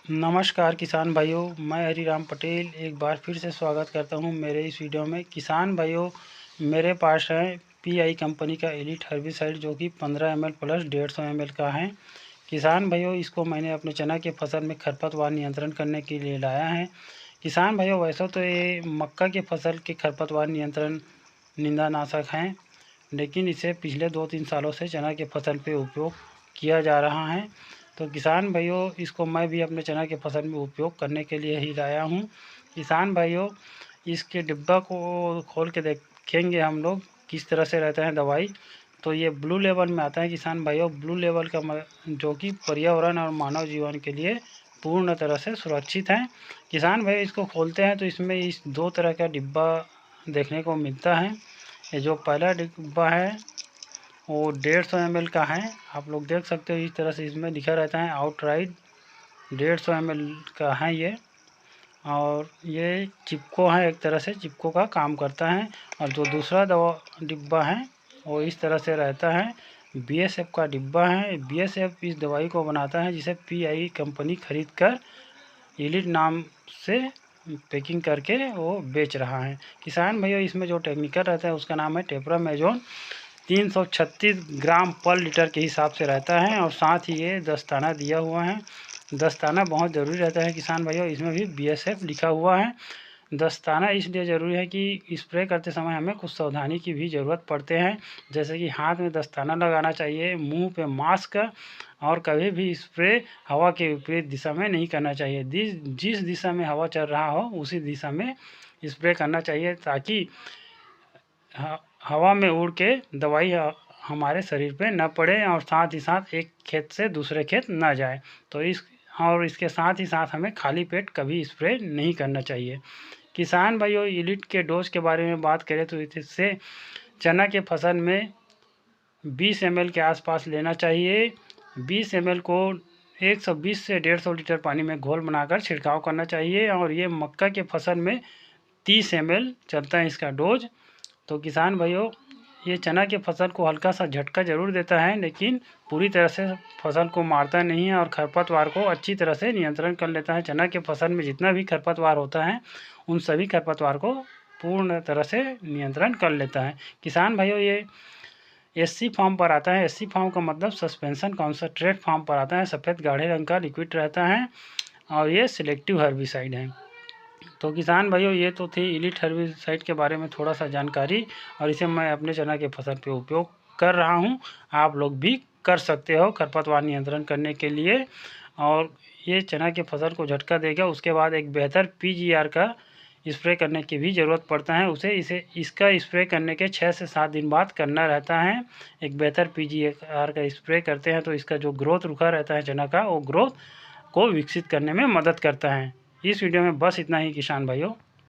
नमस्कार किसान भाइयों, मैं हरीराम पटेल एक बार फिर से स्वागत करता हूं मेरे इस वीडियो में। किसान भाइयों, मेरे पास है पीआई कंपनी का एलीट हर्बिसाइड जो कि 15 ml प्लस 150 ml का है। किसान भाइयों, इसको मैंने अपने चना के फसल में खरपतवार नियंत्रण करने के लिए लाया है। किसान भाइयों, वैसे तो ये मक्का के फसल के खरपतवार नियंत्रण निंदानाशक हैं, लेकिन इसे पिछले 2-3 सालों से चना के फसल पे उपयोग किया जा रहा है। तो किसान भाइयों, इसको मैं भी अपने चना के फसल में उपयोग करने के लिए ही लाया हूँ। किसान भाइयों, इसके डिब्बा को खोल के देखेंगे हम लोग किस तरह से रहता है दवाई। तो ये ब्लू लेवल में आता है किसान भाइयों। ब्लू लेवल का जो कि पर्यावरण और मानव जीवन के लिए पूर्ण तरह से सुरक्षित है। किसान भाई, इसको खोलते हैं तो इसमें इस 2 तरह का डिब्बा देखने को मिलता है। ये जो पहला डिब्बा है वो 150 ml का है। आप लोग देख सकते हो इस तरह से इसमें लिखा रहता है आउटराइड 150 ml का है ये। और ये चिपको है, एक तरह से चिपको का काम करता है। और जो दूसरा दवा डिब्बा है वो इस तरह से रहता है। बीएसएफ का डिब्बा है। बीएसएफ इस दवाई को बनाता है जिसे पीआई कंपनी खरीद कर एलीट नाम से पैकिंग करके वो बेच रहा है। किसान भैया, इसमें जो टेक्निकल रहता है उसका नाम है टेप्रामेजोन। 336 ग्राम पर लीटर के हिसाब से रहता है और साथ ही ये दस्ताना दिया हुआ है। दस्ताना बहुत ज़रूरी रहता है किसान भाइयों, इसमें भी बीएसएफ लिखा हुआ है। दस्ताना इसलिए ज़रूरी है कि स्प्रे करते समय हमें कुछ सावधानी की भी ज़रूरत पड़ते हैं, जैसे कि हाथ में दस्ताना लगाना चाहिए, मुंह पे मास्क, और कभी भी स्प्रे हवा के विपरीत दिशा में नहीं करना चाहिए। जिस दिशा में हवा चल रहा हो उसी दिशा में स्प्रे करना चाहिए, ताकि हवा में उड़ के दवाई हमारे शरीर पे न पड़े और साथ ही साथ एक खेत से दूसरे खेत न जाए। तो इसके साथ ही साथ हमें खाली पेट कभी स्प्रे नहीं करना चाहिए। किसान भाइयों, एलीट के डोज के बारे में बात करें तो इससे चना के फसल में 20 ml के आसपास लेना चाहिए। 20 ml को 120 से 150 लीटर पानी में घोल बनाकर छिड़काव करना चाहिए। और ये मक्का के फसल में 30 ml चलता है इसका डोज। तो किसान भाइयों, ये चना के फसल को हल्का सा झटका ज़रूर देता है, लेकिन पूरी तरह से फसल को मारता नहीं है और खरपतवार को अच्छी तरह से नियंत्रण कर लेता है। चना के फसल में जितना भी खरपतवार होता है उन सभी खरपतवार को पूर्ण तरह से नियंत्रण कर लेता है। किसान भाइयों, ये एससी फॉर्म पर आता है। एससी फॉर्म का मतलब सस्पेंशन कॉन्सनट्रेट फॉर्म पर आता है। सफ़ेद गाढ़े रंग का लिक्विड रहता है और ये सिलेक्टिव हर्बिसाइड है। तो किसान भाइयों, ये तो थी एलीट हर्बिसाइड के बारे में थोड़ा सा जानकारी, और इसे मैं अपने चना के फसल पे उपयोग कर रहा हूँ। आप लोग भी कर सकते हो खरपतवार नियंत्रण करने के लिए। और ये चना के फसल को झटका देगा। उसके बाद एक बेहतर पीजीआर का स्प्रे करने की भी ज़रूरत पड़ता है। इसका स्प्रे करने के 6 से 7 दिन बाद करना रहता है। एक बेहतर पीजीआर का स्प्रे करते हैं तो इसका जो ग्रोथ रुका रहता है चना का, वो ग्रोथ को विकसित करने में मदद करता है। इस वीडियो में बस इतना ही किसान भाइयों।